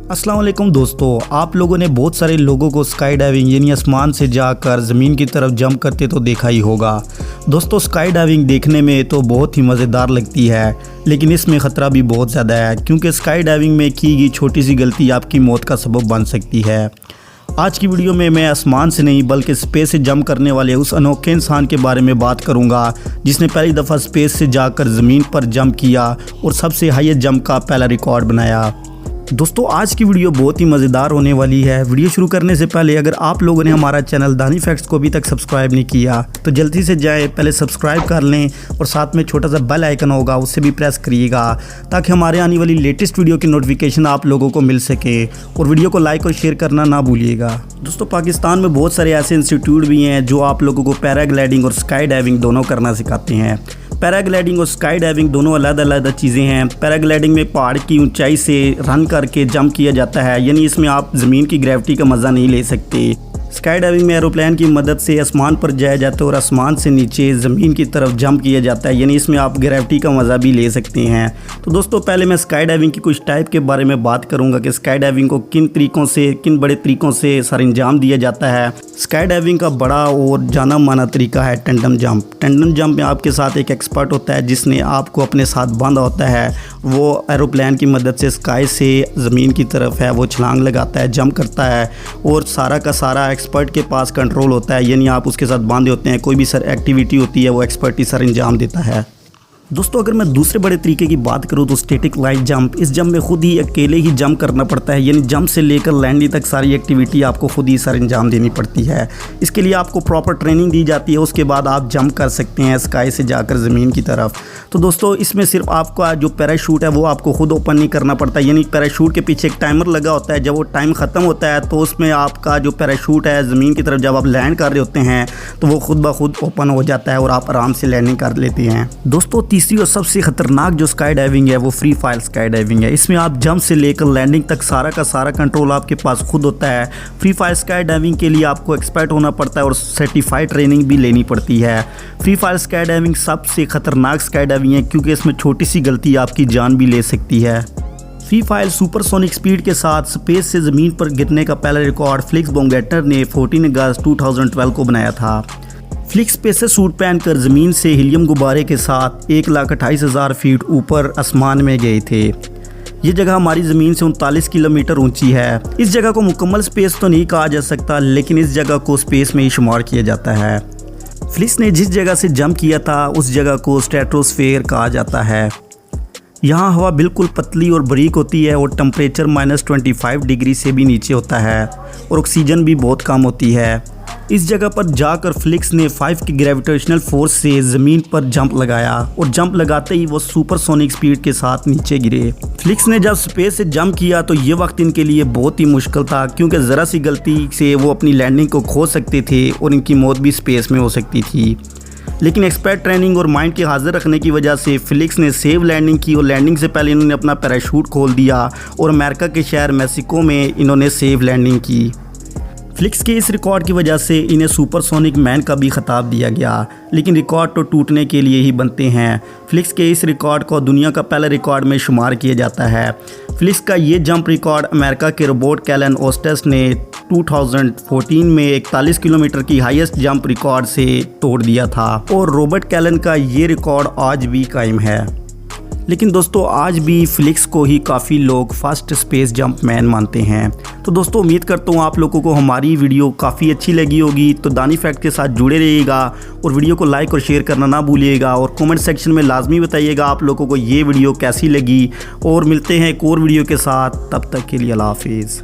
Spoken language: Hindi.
अस्सलाम वालेकुम दोस्तों, आप लोगों ने बहुत सारे लोगों को स्काई डाइविंग यानी आसमान से जाकर ज़मीन की तरफ जंप करते तो देखा ही होगा। दोस्तों, स्काई डाइविंग देखने में तो बहुत ही मज़ेदार लगती है, लेकिन इसमें ख़तरा भी बहुत ज़्यादा है क्योंकि स्काई डाइविंग में की गई छोटी सी गलती आपकी मौत का सबब बन सकती है। आज की वीडियो में मैं आसमान से नहीं बल्कि स्पेस से जंप करने वाले उस अनोखे इंसान के बारे में बात करूंगा जिसने पहली दफ़ा स्पेस से जाकर ज़मीन पर जंप किया और सबसे हाईएस्ट जंप का पहला रिकॉर्ड बनाया। दोस्तों, आज की वीडियो बहुत ही मज़ेदार होने वाली है। वीडियो शुरू करने से पहले अगर आप लोगों ने हमारा चैनल दानी फैक्ट्स को अभी तक सब्सक्राइब नहीं किया तो जल्दी से जाएं, पहले सब्सक्राइब कर लें और साथ में छोटा सा बेल आइकन होगा उसे भी प्रेस करिएगा ताकि हमारे आने वाली लेटेस्ट वीडियो की नोटिफिकेशन आप लोगों को मिल सके। और वीडियो को लाइक और शेयर करना ना भूलिएगा। दोस्तों, पाकिस्तान में बहुत सारे ऐसे इंस्टीट्यूट भी हैं जो आप लोगों को पैराग्लाइडिंग और स्काई डाइविंग दोनों करना सिखाते हैं। पैराग्लाइडिंग और स्काई डाइविंग दोनों अलग अलग चीज़ें हैं। पैराग्लाइडिंग में पहाड़ की ऊंचाई से रन करके जंप किया जाता है, यानी इसमें आप ज़मीन की ग्रेविटी का मज़ा नहीं ले सकते। स्काई डाइविंग में एरोप्लेन की मदद से आसमान पर जाया जाता है और आसमान से नीचे ज़मीन की तरफ जंप किया जाता है, यानी इसमें आप ग्रेविटी का मज़ा भी ले सकते हैं। तो दोस्तों, पहले मैं स्काई डाइविंग की कुछ टाइप के बारे में बात करूंगा कि स्काई डाइविंग को किन बड़े तरीक़ों से सर अंजाम दिया जाता है। स्काई डाइविंग का बड़ा और जाना माना तरीका है टंडम जंप। टंडम जंप में आपके साथ एक एक्सपर्ट होता है जिसने आपको अपने साथ बांधा होता है। वो एरोप्लेन की मदद से स्काई से ज़मीन की तरफ है वो छलांग लगाता है, जंप करता है और सारा का सारा एक्सपर्ट के पास कंट्रोल होता है, यानी आप उसके साथ बांधे होते हैं। कोई भी सर एक्टिविटी होती है वो एक्सपर्ट ही सर अंजाम देता है। दोस्तों, अगर मैं दूसरे बड़े तरीके की बात करूं तो स्टैटिक लाइन जंप। इस जंप में खुद ही अकेले ही जंप करना पड़ता है, यानी जंप से लेकर लैंडिंग तक सारी एक्टिविटी आपको खुद ही सर अंजाम देनी पड़ती है। इसके लिए आपको प्रॉपर ट्रेनिंग दी जाती है, उसके बाद आप जंप कर सकते हैं स्काई से जाकर ज़मीन की तरफ। तो दोस्तों, इसमें सिर्फ आपका जो पैराशूट है वो आपको खुद ओपन नहीं करना पड़ता, यानी पैराशूट के पीछे एक टाइमर लगा होता है। जब वो टाइम ख़त्म होता है तो उसमें आपका जो पैराशूट है ज़मीन की तरफ जब आप लैंड कर रहे होते हैं तो वो खुद ब खुद ओपन हो जाता है और आप आराम से लैंडिंग कर लेते हैं। दोस्तों, तीसरी और सबसे खतरनाक जो स्काई डाइविंग है वो फ्री फाइल स्काई डाइविंग है। इसमें आप जंप से लेकर लैंडिंग तक सारा का सारा कंट्रोल आपके पास खुद होता है। फ्री फाइल स्काई डाइविंग के लिए आपको एक्सपर्ट होना पड़ता है और सर्टिफाइड ट्रेनिंग भी लेनी पड़ती है। फ्री फाइल स्काई डाइविंग सबसे खतरनाक स्काई डाइविंग है क्योंकि इसमें छोटी सी गलती आपकी जान भी ले सकती है। फ्री फाइल सुपरसोनिक स्पीड के साथ स्पेस से ज़मीन पर गिरने का पहला रिकॉर्ड फ्लिक्स बाumgartner ने 14 अगस्त 2012 को बनाया था। फ्लिक्स स्पेस सूट पहनकर ज़मीन से हीलियम गुब्बारे के साथ 1,28,000 फीट ऊपर आसमान में गए थे। ये जगह हमारी ज़मीन से 39 किलोमीटर ऊंची है। इस जगह को मुकम्मल स्पेस तो नहीं कहा जा सकता, लेकिन इस जगह को स्पेस में ही शुमार किया जाता है। फ्लिक्स ने जिस जगह से जंप किया था उस जगह को स्ट्रेटोस्फेयर कहा जाता है। यहाँ हवा बिल्कुल पतली और बारीक होती है और टेम्परेचर -25 डिग्री से भी नीचे होता है और ऑक्सीजन भी बहुत कम होती है। इस जगह पर जाकर फ्लिक्स ने 5 की ग्रेविटेशनल फोर्स से ज़मीन पर जंप लगाया और जंप लगाते ही वो सुपरसोनिक स्पीड के साथ नीचे गिरे। फ्लिक्स ने जब स्पेस से जंप किया तो ये वक्त इनके लिए बहुत ही मुश्किल था क्योंकि ज़रा सी गलती से वो अपनी लैंडिंग को खो सकते थे और इनकी मौत भी स्पेस में हो सकती थी। लेकिन एक्सपर्ट ट्रेनिंग और माइंड के हाजिर रखने की वजह से फ्लिक्स ने सेफ लैंडिंग की और लैंडिंग से पहले इन्होंने अपना पैराशूट खोल दिया और अमेरिका के शहर मैक्सिको में इन्होंने सेफ लैंडिंग की। फ्लिक्स के इस रिकॉर्ड की वजह से इन्हें सुपरसोनिक मैन का भी खिताब दिया गया, लेकिन रिकॉर्ड तो टूटने के लिए ही बनते हैं। फ्लिक्स के इस रिकॉर्ड को दुनिया का पहला रिकॉर्ड में शुमार किया जाता है। फ्लिक्स का ये जंप रिकॉर्ड अमेरिका के रोबोट कैलन ओस्टेस ने 2014 में 41 किलोमीटर की हाईएस्ट जंप रिकॉर्ड से तोड़ दिया था और रोबोट कैलन का ये रिकॉर्ड आज भी कायम है। लेकिन दोस्तों, आज भी फ्लिक्स को ही काफ़ी लोग फर्स्ट स्पेस जंप मैन मानते हैं। तो दोस्तों, उम्मीद करता हूँ आप लोगों को हमारी वीडियो काफ़ी अच्छी लगी होगी। तो दानी फैक्ट के साथ जुड़े रहिएगा और वीडियो को लाइक और शेयर करना ना भूलिएगा और कमेंट सेक्शन में लाजमी बताइएगा आप लोगों को ये वीडियो कैसी लगी। और मिलते हैं एक और वीडियो के साथ, तब तक के लिए अल्लाह हाफिज़।